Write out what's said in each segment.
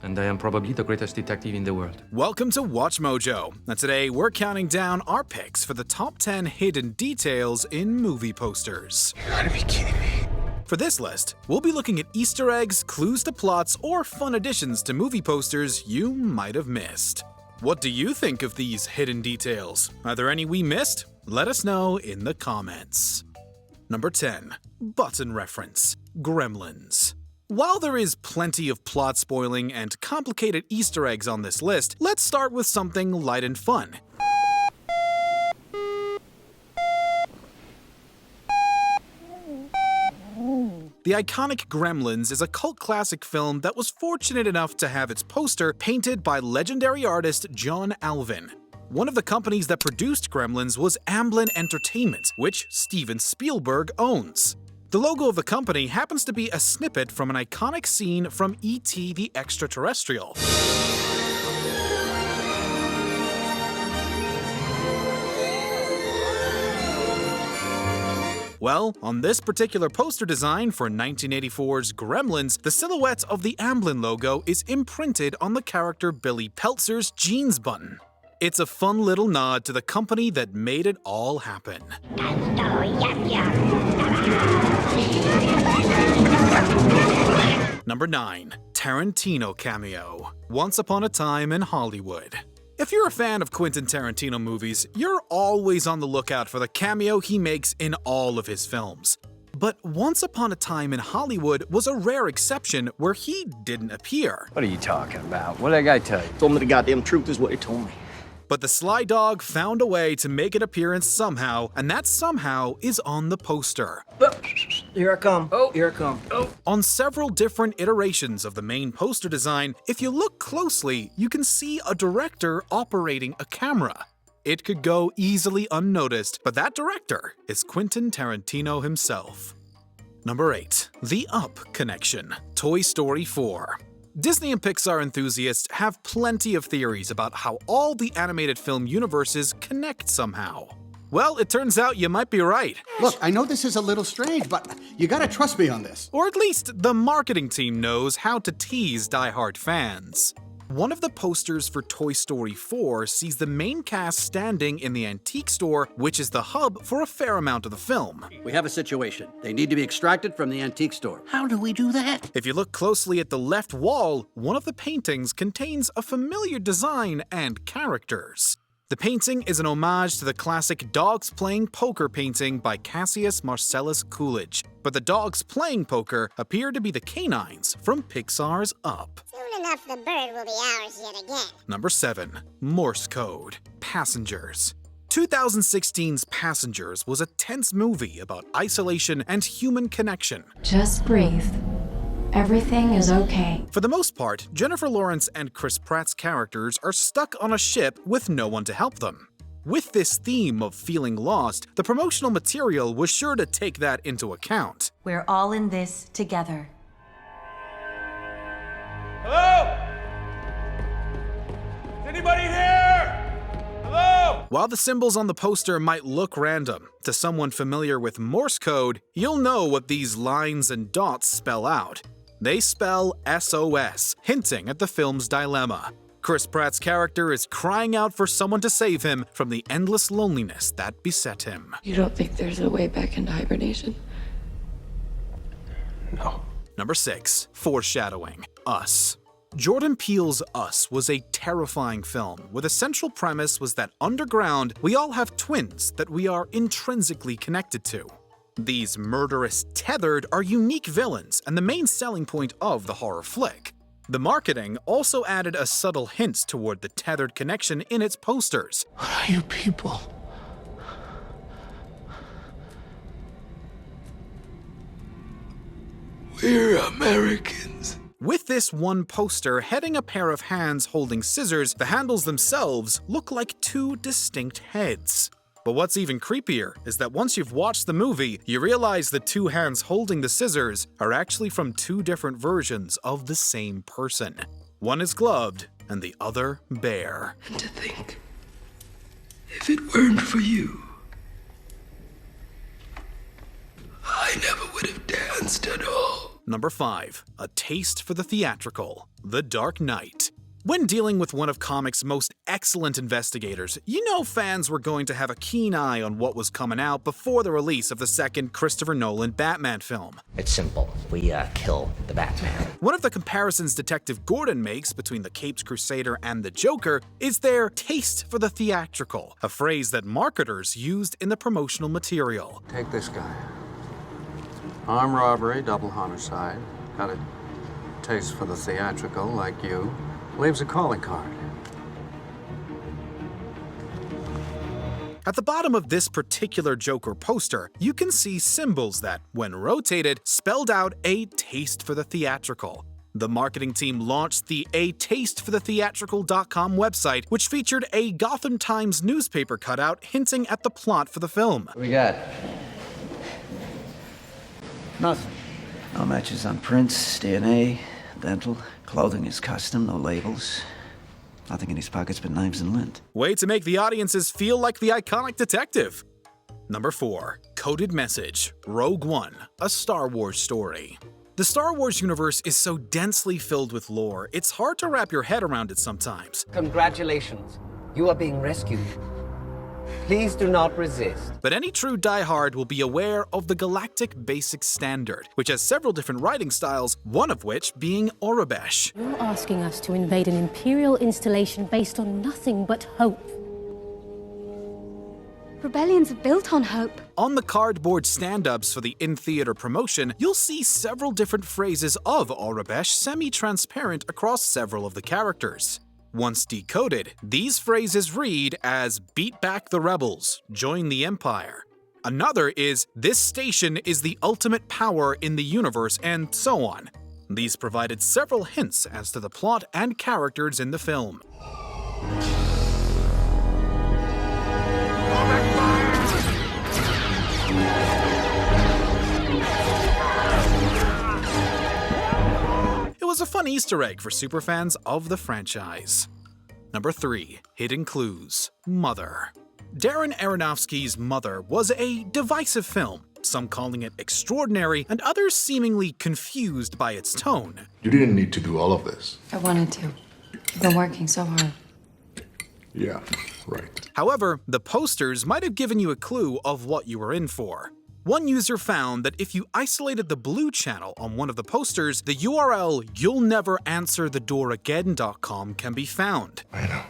and I am probably the greatest detective in the world. Welcome to WatchMojo. And today we're counting down our picks for the top 10 hidden details in movie posters. You gotta be kidding me. For this list, we'll be looking at Easter eggs, clues to plots, or fun additions to movie posters you might have missed. What do you think of these hidden details? Are there any we missed? Let us know in the comments. Number 10. Button reference. Gremlins. While there is plenty of plot spoiling and complicated Easter eggs on this list, let's start with something light and fun. The iconic Gremlins is a cult classic film that was fortunate enough to have its poster painted by legendary artist John Alvin. One of the companies that produced Gremlins was Amblin Entertainment, which Steven Spielberg owns. The logo of the company happens to be a snippet from an iconic scene from E.T. the Extraterrestrial. Well, on this particular poster design for 1984's Gremlins, the silhouette of the Amblin logo is imprinted on the character Billy Peltzer's jeans button. It's a fun little nod to the company that made it all happen. Number 9. Tarantino Cameo. Once Upon a Time in Hollywood. If you're a fan of Quentin Tarantino movies, you're always on the lookout for the cameo he makes in all of his films. But Once Upon a Time in Hollywood was a rare exception where he didn't appear. What are you talking about? What did that guy tell you? Told me the goddamn truth is what he told me. But the sly dog found a way to make an appearance somehow, and that somehow is on the poster. Here I come. Oh, here I come. Oh. On several different iterations of the main poster design, if you look closely, you can see a director operating a camera. It could go easily unnoticed, but that director is Quentin Tarantino himself. Number 8. The Up Connection. Toy Story 4. Disney and Pixar enthusiasts have plenty of theories about how all the animated film universes connect somehow. Well, it turns out you might be right. Look, I know this is a little strange, but you gotta trust me on this. Or at least the marketing team knows how to tease diehard fans. One of the posters for Toy Story 4 sees the main cast standing in the antique store, which is the hub for a fair amount of the film. We have a situation. They need to be extracted from the antique store. How do we do that? If you look closely at the left wall, one of the paintings contains a familiar design and characters. The painting is an homage to the classic Dogs Playing Poker painting by Cassius Marcellus Coolidge, but the dogs playing poker appear to be the canines from Pixar's Up. Soon enough, the bird will be ours yet again. Number 7. Morse Code. Passengers. 2016's Passengers was a tense movie about isolation and human connection. Just breathe. Everything is okay. For the most part, Jennifer Lawrence and Chris Pratt's characters are stuck on a ship with no one to help them. With this theme of feeling lost, the promotional material was sure to take that into account. We're all in this together. Hello? Is anybody here? Hello? While the symbols on the poster might look random, to someone familiar with Morse code, you'll know what these lines and dots spell out. They spell SOS, hinting at the film's dilemma. Chris Pratt's character is crying out for someone to save him from the endless loneliness that beset him. You don't think there's a way back into hibernation? No. Number 6. Foreshadowing. Us. Jordan Peele's Us was a terrifying film where the central premise was that underground, we all have twins that we are intrinsically connected to. These murderous tethered are unique villains and the main selling point of the horror flick. The marketing also added a subtle hint toward the tethered connection in its posters. What are you people? We're Americans. With this one poster heading a pair of hands holding scissors, the handles themselves look like two distinct heads. But what's even creepier is that once you've watched the movie, you realize the two hands holding the scissors are actually from two different versions of the same person. One is gloved, and the other bare. And to think, if it weren't for you, I never would have danced at all. Number 5. A taste for the theatrical. The Dark Knight. When dealing with one of comics' most excellent investigators, you know fans were going to have a keen eye on what was coming out before the release of the second Christopher Nolan Batman film. It's simple. We kill the Batman. One of the comparisons Detective Gordon makes between the Caped Crusader and the Joker is their taste for the theatrical, a phrase that marketers used in the promotional material. Take this guy. Armed robbery, double homicide. Got a taste for the theatrical like you. Leaves a calling card. At the bottom of this particular Joker poster, you can see symbols that, when rotated, spelled out a taste for the theatrical. The marketing team launched the atasteforthetheatrical.com website, which featured a Gotham Times newspaper cutout hinting at the plot for the film. What we got? Nothing. No matches on prints, DNA, dental. Clothing is custom, no labels. Nothing in his pockets but knives and lint. Way to make the audiences feel like the iconic detective. Number 4. Coded Message. Rogue One, a Star Wars story. The Star Wars universe is so densely filled with lore, it's hard to wrap your head around it sometimes. Congratulations. You are being rescued. Please do not resist. But any true diehard will be aware of the Galactic Basic Standard, which has several different writing styles, one of which being Aurebesh. You're asking us to invade an Imperial installation based on nothing but hope. Rebellions are built on hope. On the cardboard stand-ups for the in-theater promotion, you'll see several different phrases of Aurebesh semi-transparent across several of the characters. Once decoded, these phrases read as "Beat back the rebels, join the Empire." Another is "This station is the ultimate power in the universe," and so on. These provided several hints as to the plot and characters in the film. It was a fun Easter egg for superfans of the franchise. Number 3. Hidden Clues. Mother. Darren Aronofsky's Mother was a divisive film, some calling it extraordinary and others seemingly confused by its tone. You didn't need to do all of this. I wanted to. I've been working so hard. Yeah, right. However, the posters might have given you a clue of what you were in for. One user found that if you isolated the blue channel on one of the posters, the URL you'llneveranswerthedooragain.com can be found. I know.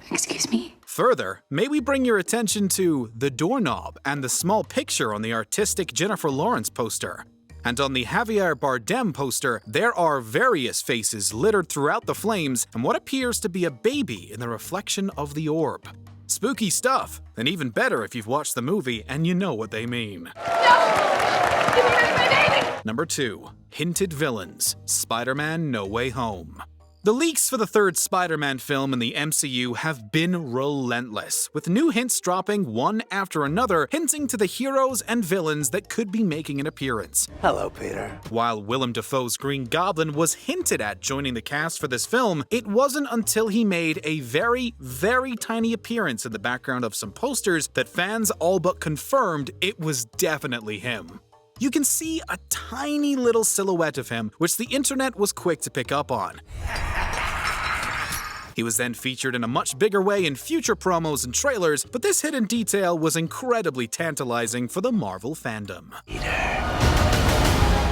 Excuse me? Further, may we bring your attention to the doorknob and the small picture on the artistic Jennifer Lawrence poster. And on the Javier Bardem poster, there are various faces littered throughout the flames and what appears to be a baby in the reflection of the orb. Spooky stuff, and even better if you've watched the movie and you know what they mean. No! Give me my baby! Number 2. Hinted Villains. Spider-Man No Way Home. The leaks for the third Spider-Man film in the MCU have been relentless, with new hints dropping one after another, hinting to the heroes and villains that could be making an appearance. Hello, Peter. While Willem Dafoe's Green Goblin was hinted at joining the cast for this film, it wasn't until he made a very, very tiny appearance in the background of some posters that fans all but confirmed it was definitely him. You can see a tiny little silhouette of him, which the internet was quick to pick up on. He was then featured in a much bigger way in future promos and trailers, but this hidden detail was incredibly tantalizing for the Marvel fandom. Peter,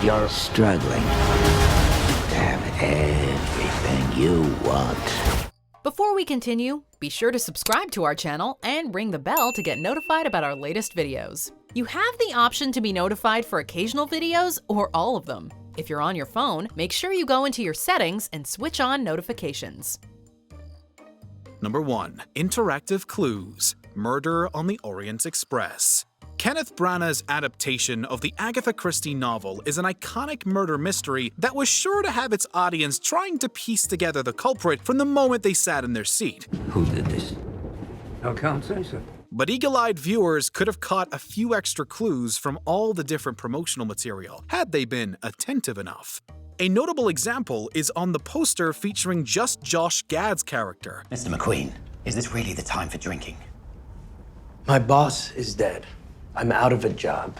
you're struggling to have everything you want. Before we continue, be sure to subscribe to our channel and ring the bell to get notified about our latest videos. You have the option to be notified for occasional videos or all of them. If you're on your phone, make sure you go into your settings and switch on notifications. Number 1. Interactive Clues. Murder on the Orient Express. Kenneth Branagh's adaptation of the Agatha Christie novel is an iconic murder mystery that was sure to have its audience trying to piece together the culprit from the moment they sat in their seat. Who did this? I can't say so. But eagle-eyed viewers could have caught a few extra clues from all the different promotional material, had they been attentive enough. A notable example is on the poster featuring just Josh Gad's character. Mr. McQueen, is this really the time for drinking? My boss is dead. I'm out of a job.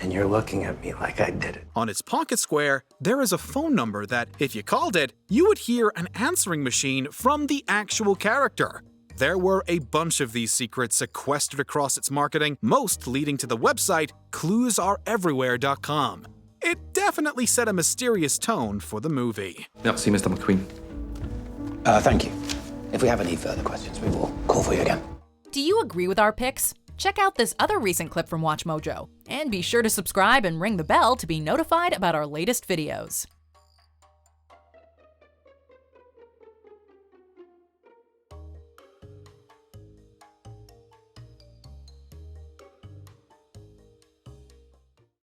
And you're looking at me like I did it. On its pocket square, there is a phone number that, if you called it, you would hear an answering machine from the actual character. There were a bunch of these secrets sequestered across its marketing, most leading to the website cluesareeverywhere.com. It definitely set a mysterious tone for the movie. Merci, Mr. McQueen. Thank you. If we have any further questions, we will call for you again. Do you agree with our picks? Check out this other recent clip from WatchMojo, and be sure to subscribe and ring the bell to be notified about our latest videos.